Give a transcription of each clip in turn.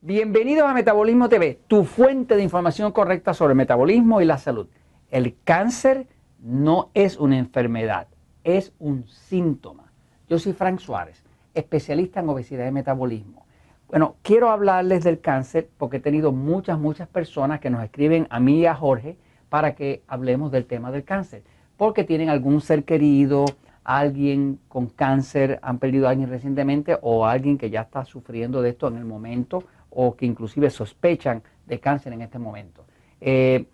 Bienvenidos a Metabolismo TV, tu fuente de información correcta sobre el metabolismo y la salud. El cáncer no es una enfermedad, es un síntoma. Yo soy Frank Suárez, especialista en obesidad y metabolismo. Bueno, quiero hablarles del cáncer porque he tenido muchas personas que nos escriben a mí y a Jorge para que hablemos del tema del cáncer. Porque tienen algún ser querido, alguien con cáncer, han perdido a alguien recientemente o alguien que ya está sufriendo de esto en el momento o que inclusive sospechan de cáncer en este momento. El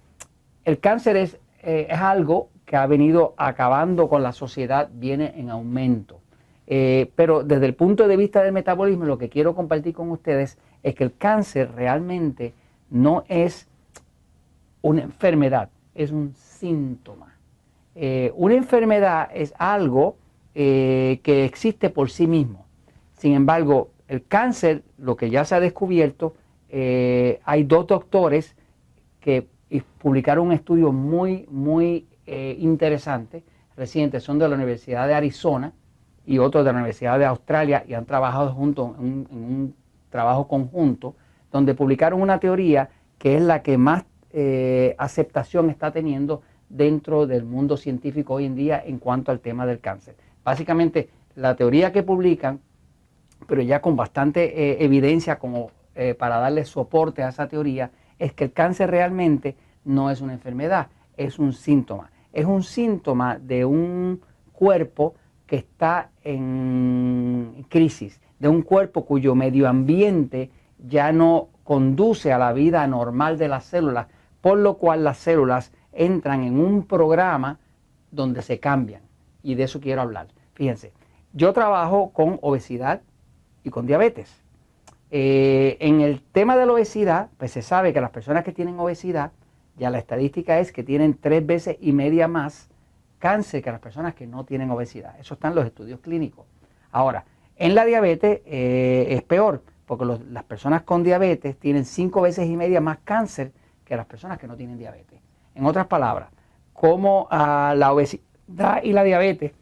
cáncer es algo que ha venido acabando con la sociedad, viene en aumento. Pero desde el punto de vista del metabolismo, lo que quiero compartir con ustedes es que el cáncer realmente no es una enfermedad, es un síntoma. Una enfermedad es algo que existe por sí mismo. Sin embargo, el cáncer, lo que ya se ha descubierto, hay dos doctores que publicaron un estudio muy interesante, reciente, son de la Universidad de Arizona y otros de la Universidad de Australia y han trabajado juntos en un trabajo conjunto, donde publicaron una teoría que es la que más aceptación está teniendo dentro del mundo científico hoy en día en cuanto al tema del cáncer. Básicamente, la teoría que publican, pero ya con bastante evidencia como para darle soporte a esa teoría, es que el cáncer realmente no es una enfermedad, es un síntoma. Es un síntoma de un cuerpo que está en crisis, de un cuerpo cuyo medio ambiente ya no conduce a la vida normal de las células, por lo cual las células entran en un programa donde se cambian. Y de eso quiero hablar. Fíjense, yo trabajo con obesidad y con diabetes. En el tema de la obesidad, pues se sabe que las personas que tienen obesidad, ya la estadística es que tienen 3,5 veces más cáncer que las personas que no tienen obesidad. Eso está en los estudios clínicos. Ahora, en la diabetes es peor, porque las personas con diabetes tienen 5,5 veces más cáncer que las personas que no tienen diabetes. En otras palabras, como la obesidad y la diabetes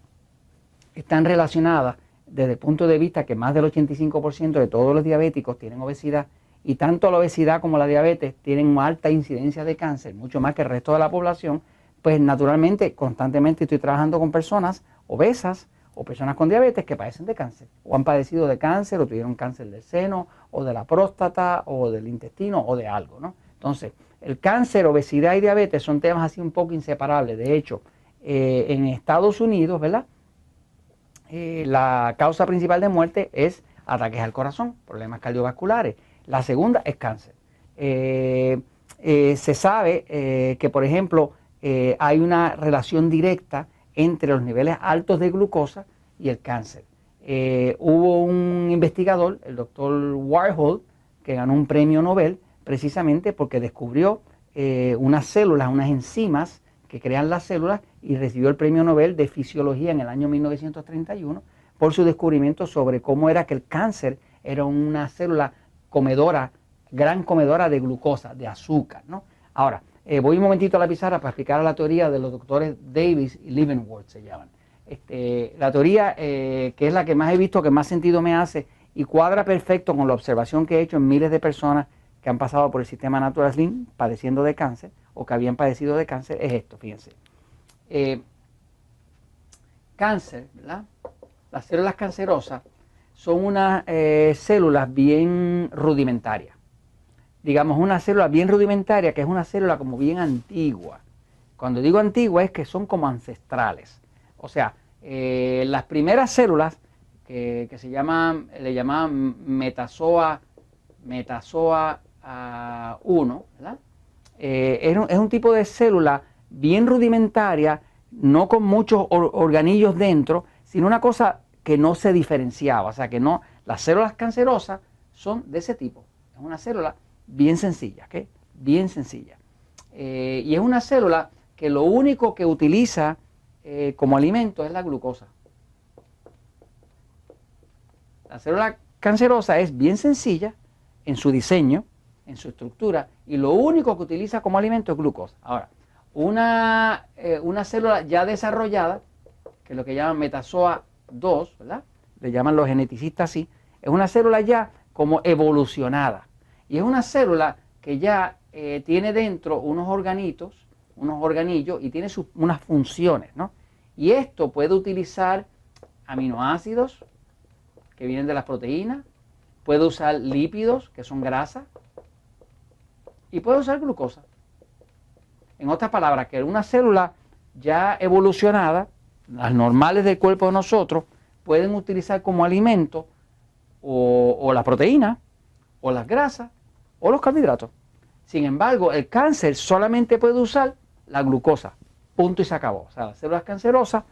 están relacionadas desde el punto de vista que más del 85% de todos los diabéticos tienen obesidad y tanto la obesidad como la diabetes tienen una alta incidencia de cáncer, mucho más que el resto de la población, pues naturalmente constantemente estoy trabajando con personas obesas o personas con diabetes que padecen de cáncer o han padecido de cáncer o tuvieron cáncer del seno o de la próstata o del intestino o de algo, ¿no? Entonces, el cáncer, obesidad y diabetes son temas así un poco inseparables. De hecho, en Estados Unidos, ¿verdad? La causa principal de muerte es ataques al corazón, problemas cardiovasculares. La segunda es cáncer. Se sabe que, por ejemplo, hay una relación directa entre los niveles altos de glucosa y el cáncer. Hubo un investigador, el doctor Warhol, que ganó un premio Nobel precisamente porque descubrió unas células, unas enzimas que crean las células y recibió el premio Nobel de Fisiología en el año 1931 por su descubrimiento sobre cómo era que el cáncer era una célula comedora, gran comedora de glucosa, de azúcar, ¿no? Ahora, voy un momentito a la pizarra para explicar la teoría de los doctores Davis y Leavenworth se llaman. La teoría que es la que más he visto, que más sentido me hace y cuadra perfecto con la observación que he hecho en miles de personas que han pasado por el sistema Natural Slim padeciendo de cáncer o que habían padecido de cáncer, es esto, fíjense. Cáncer, ¿verdad? Las células cancerosas son unas células bien rudimentarias. Digamos, una célula bien rudimentaria, que es una célula como bien antigua. Cuando digo antigua es que son como ancestrales. O sea, las primeras células que se llaman, le llamaban metazoa 1, ¿verdad? Es un tipo de célula bien rudimentaria, no con muchos organillos dentro, sino una cosa que no se diferenciaba. O sea, que no, las células cancerosas son de ese tipo. Es una célula bien sencilla, ¿ok? Bien sencilla. Y es una célula que lo único que utiliza como alimento es la glucosa. La célula cancerosa es bien sencilla en su diseño, en su estructura, y lo único que utiliza como alimento es glucosa. Ahora, una célula ya desarrollada, que es lo que llaman metazoa 2, ¿verdad? Le llaman los geneticistas así, es una célula ya como evolucionada. Y es una célula que ya tiene dentro unos organitos, unos organillos y tiene unas funciones, ¿no? Y esto puede utilizar aminoácidos que vienen de las proteínas, puede usar lípidos, que son grasas, y puede usar glucosa. En otras palabras, que una célula ya evolucionada, las normales del cuerpo de nosotros, pueden utilizar como alimento o la proteína, o las grasas, o los carbohidratos. Sin embargo, el cáncer solamente puede usar la glucosa, punto y se acabó. O sea, las células cancerosas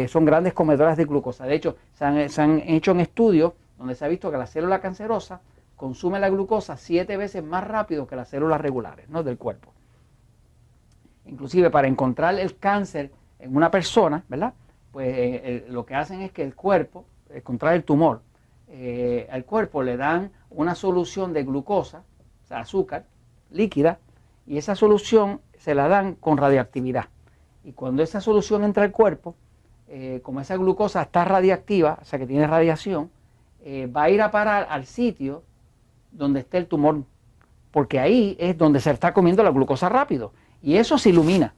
son grandes comedoras de glucosa. De hecho, se han hecho en estudios donde se ha visto que la célula cancerosa consume la glucosa 7 veces más rápido que las células regulares, ¿no?, del cuerpo. Inclusive para encontrar el cáncer en una persona, ¿verdad? Pues lo que hacen es que el cuerpo, encontrar el tumor, al cuerpo le dan una solución de glucosa, o sea, azúcar líquida, y esa solución se la dan con radioactividad. Y cuando esa solución entra al cuerpo, como esa glucosa está radiactiva, o sea que tiene radiación, va a ir a parar al sitio donde esté el tumor, porque ahí es donde se está comiendo la glucosa rápido, y eso se ilumina.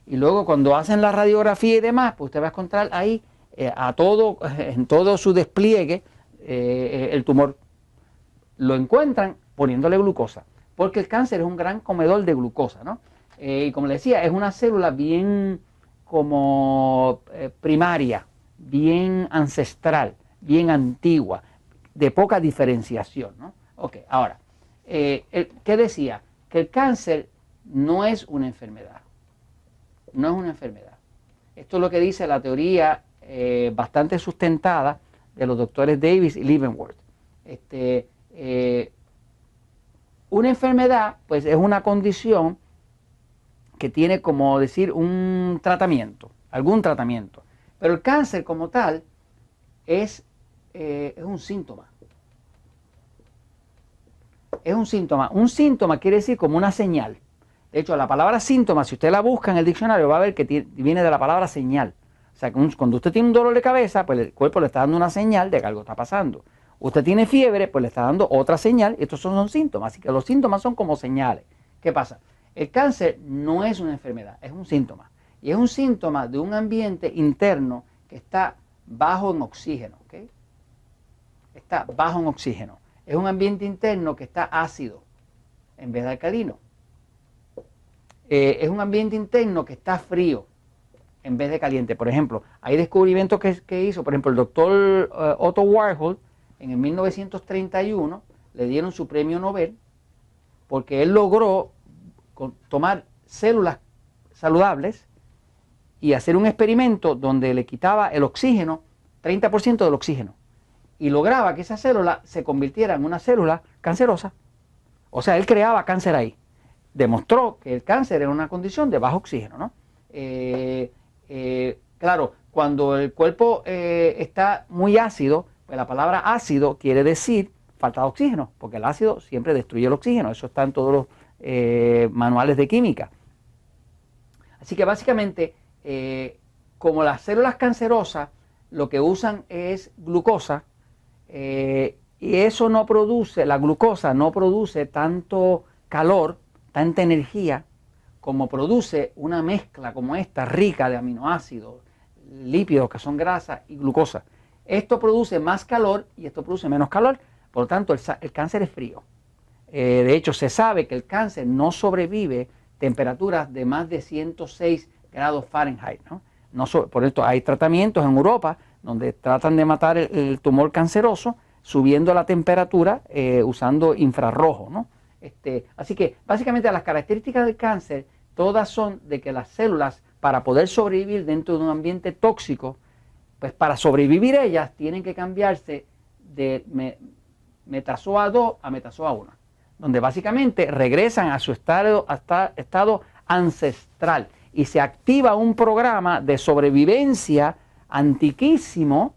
Y luego cuando hacen la radiografía y demás, pues usted va a encontrar ahí en todo su despliegue el tumor. Lo encuentran poniéndole glucosa, porque el cáncer es un gran comedor de glucosa, ¿no? Y como le decía, es una célula bien como primaria, bien ancestral, bien antigua, de poca diferenciación, ¿no? Ok, ahora, ¿qué decía? Que el cáncer no es una enfermedad. No es una enfermedad. Esto es lo que dice la teoría bastante sustentada de los doctores Davis y Leavenworth. Una enfermedad, pues, es una condición que tiene, como decir, un tratamiento, algún tratamiento. Pero el cáncer como tal es un síntoma. Es un síntoma. Un síntoma quiere decir como una señal. De hecho, la palabra síntoma, si usted la busca en el diccionario, va a ver que viene de la palabra señal. O sea, cuando usted tiene un dolor de cabeza, pues el cuerpo le está dando una señal de que algo está pasando. Usted tiene fiebre, pues le está dando otra señal. Estos son síntomas. Así que los síntomas son como señales. ¿Qué pasa? El cáncer no es una enfermedad, es un síntoma. Y es un síntoma de un ambiente interno que está bajo en oxígeno. ¿Okay? Está bajo en oxígeno. Es un ambiente interno que está ácido en vez de alcalino. Es un ambiente interno que está frío en vez de caliente. Por ejemplo, hay descubrimientos que hizo, por ejemplo, el doctor Otto Warhol en el 1931 le dieron su premio Nobel porque él logró tomar células saludables y hacer un experimento donde le quitaba el oxígeno, 30% del oxígeno, y lograba que esa célula se convirtiera en una célula cancerosa. O sea, él creaba cáncer ahí. Demostró que el cáncer era una condición de bajo oxígeno, ¿no? Claro, cuando el cuerpo está muy ácido, pues la palabra ácido quiere decir falta de oxígeno, porque el ácido siempre destruye el oxígeno. Eso está en todos los manuales de química. Así que básicamente, como las células cancerosas lo que usan es glucosa, y eso no produce, la glucosa no produce tanto calor, tanta energía, como produce una mezcla como esta, rica de aminoácidos, lípidos que son grasas y glucosa. Esto produce más calor y esto produce menos calor, por lo tanto el cáncer es frío. De hecho, se sabe que el cáncer no sobrevive temperaturas de más de 106 grados Fahrenheit, ¿no? Por esto hay tratamientos en Europa donde tratan de matar el tumor canceroso subiendo la temperatura usando infrarrojo, ¿no? Así que básicamente las características del cáncer todas son de que las células, para poder sobrevivir dentro de un ambiente tóxico, pues para sobrevivir ellas tienen que cambiarse de metazoa 2 a metazoa 1, donde básicamente regresan a su estado ancestral y se activa un programa de sobrevivencia antiquísimo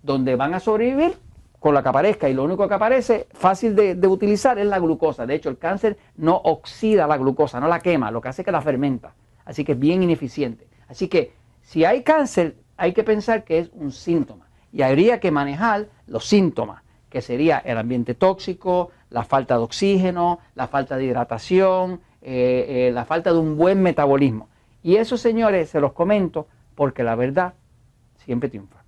donde van a sobrevivir con la que aparezca, y lo único que aparece fácil de utilizar es la glucosa. De hecho, el cáncer no oxida la glucosa, no la quema, lo que hace es que la fermenta, así que es bien ineficiente. Así que si hay cáncer hay que pensar que es un síntoma y habría que manejar los síntomas. que sería el ambiente tóxico, la falta de oxígeno, la falta de hidratación, la falta de un buen metabolismo. Y eso, señores, se los comento porque la verdad siempre triunfa.